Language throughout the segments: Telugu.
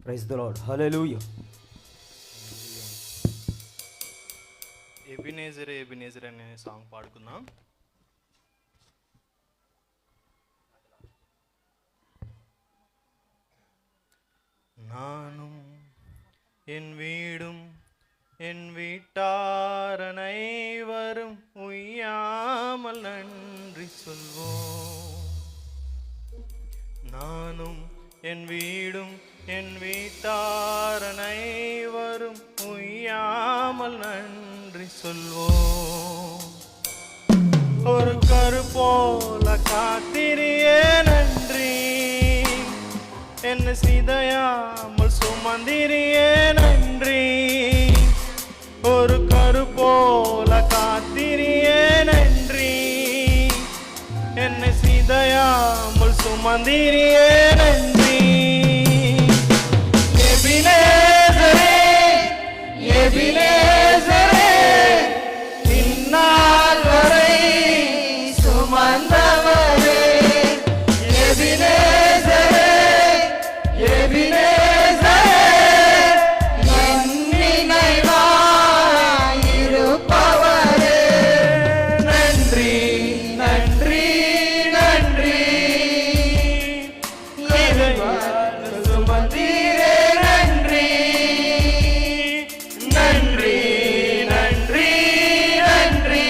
Praise the lord. Hallelujah. Ebenezer Ebenezer అనే సాంగ్ పాడుకుందాం. நானும் என் வீடும் என் வீட்டார் அனைவரும் உய்யாமல் நன்றி சொல்வோம். நானும் என் வீடும் என் வீட்டார் அனைவரும் உய்யாமல் நன்றி சொல்வோம். ஒரு கரு போல காத்திரியே நன்றி, என்னை சிதையாமல் சுமந்திரியே நன்றி. ஒரு கரு போல காத்திரியே நன்றி, என்னை சிதையாமல் சுமந்திரியே நன்றி. எபினேசரே எபினேசரே, இந்நாள் வரை சுமந்தவரே. எபினேசரே எபினேசரே, என் நினைவாய் இருப்பவரே. நன்றி நன்றி நன்றி, இறைவன் சுமந்தீரே நன்றி. நன்றி நன்றி நன்றி,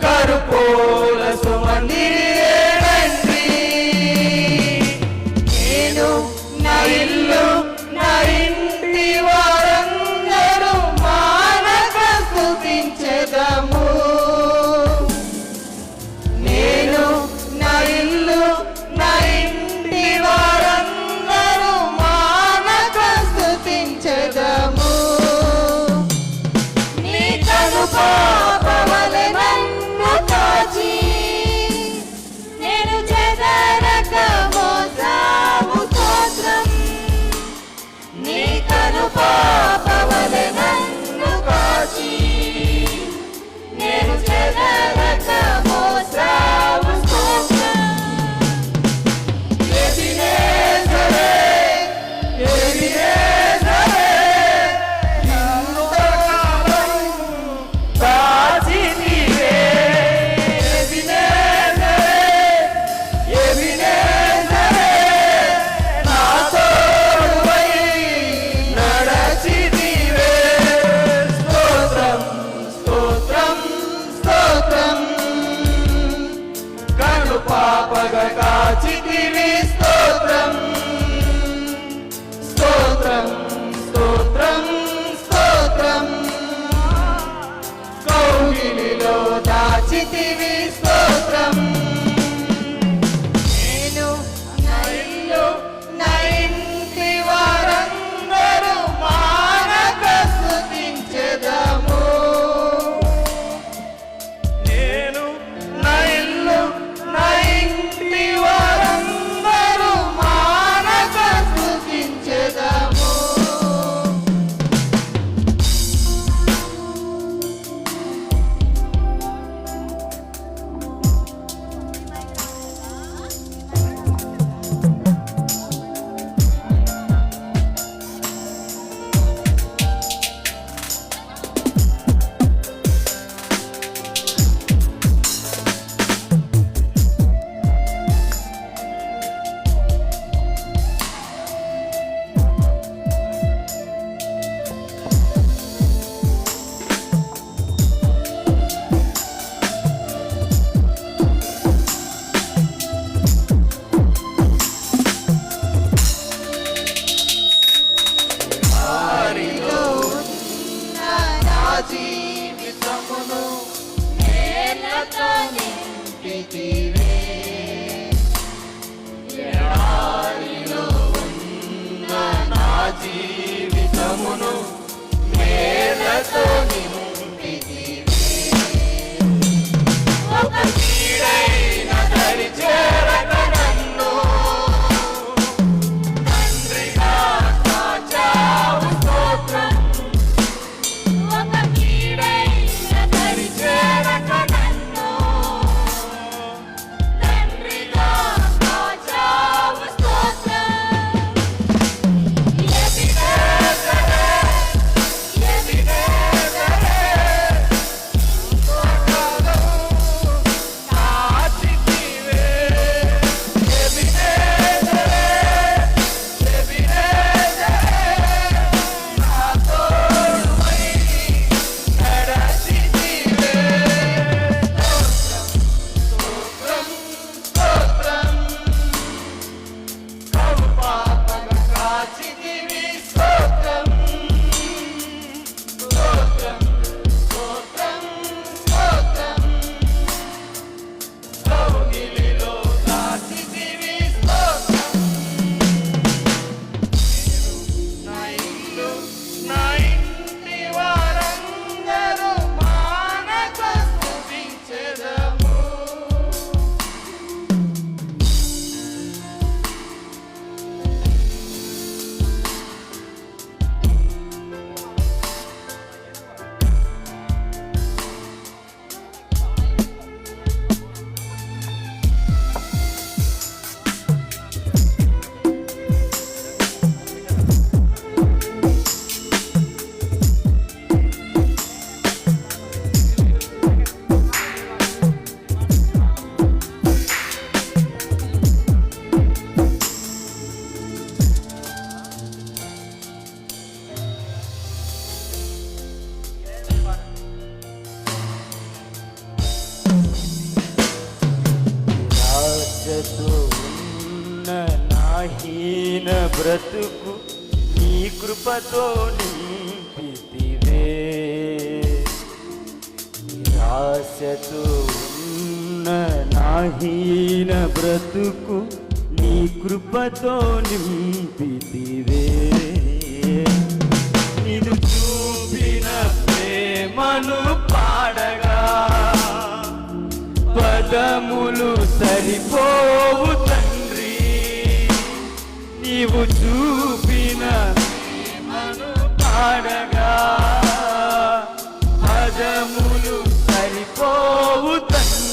கருப்போல சுமந்தீரே நன்றி. నేను నా ఇల్లు నా ఇంటి వారందరూ మానక స్తుతించెదము. నేను నా ఇల్లు నా ఇంటి వారందరూ మానక స్తుతించెదము. నీ కనుపాపవలె నన్ను కాచి, నేను చెదరక మోసావు స్తోత్రం. నీ కనుపాపవలె నన్ను కాచి, నేను చెదరక మోసావు స్తోత్రం. ఎబినేజరే ఎబినేజరే, ఇంతకాలం కాచితివే. ఎబినేజరే ఎబినేజరే, నా తోడువై నడచితివే. స్తోత్రం స్తోత్రం స్తోత్రం, కను పాపగా కాచితివి. స్తోత్రం స్తోత్రం స్తోత్రం స్తోత్రం, కౌగిలిలో దాచితివి. స్తోత్రం. నేను నా ఇల్లు నా ఇంటి వారందరూ మానక స్తుతించెదము. నేను నా ఇల్లు నా ఇంటి వారందరూ మానక స్తుతించెదము. వారిలో ఉన్న నా జీవితమును నేలతో నింపితివే. వారిలో ఉన్న నా జీవితమును నేలతో నింపితివే. ఒక కీడైన దరి చేరక నన్ను తండ్రిగా కాచావు. స్తోత్రం. ఒక కీడైన దరి చేరక నన్ను తండ్రిగా కాచావు. స్తోత్రం. హీన బ్రతుకు నీ కృపతో నింపితివే. నిరాశతో ఉన్న నా హీన బ్రతుకు నీ కృపతో నింపితివే. నీదు చూపిన ప్రేమను పాడగా పదములు సరిపోవు తండ్రి. నీవు చూపిన ప్రేమను పాడగా పదములు సరిపోవు తండ్రి.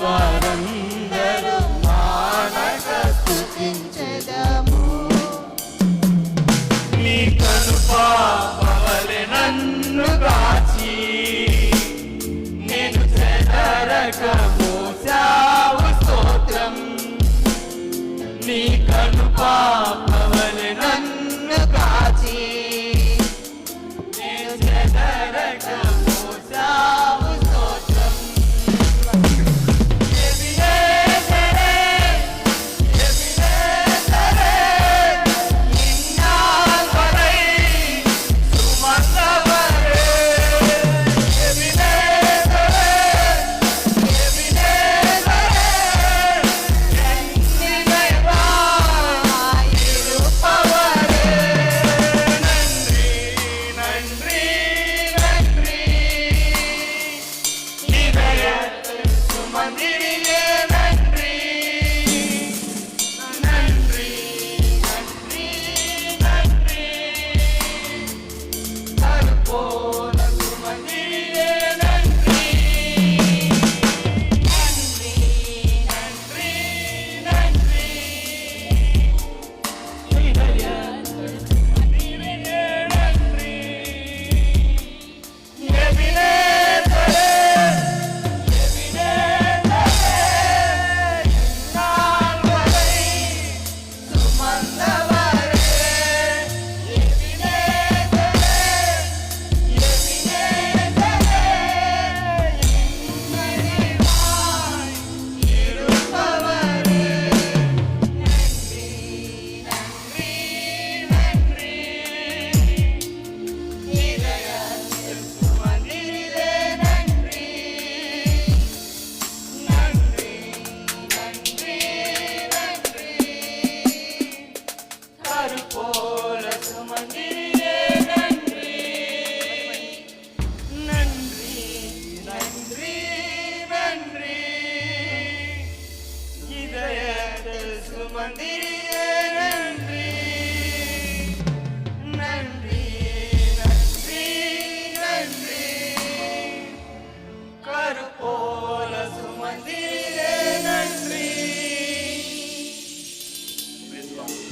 వారందరూ మానక స్తుతించెదము. నీ కనుపాపవలె నన్ను కాచి నేను చెదరక మోసావు స్తోత్రం. నీ కనుపాపవలె నన్ను కాచి నేను చెదరక మోసావు.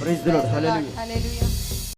Praise the Lord. Hallelujah. Hallelujah.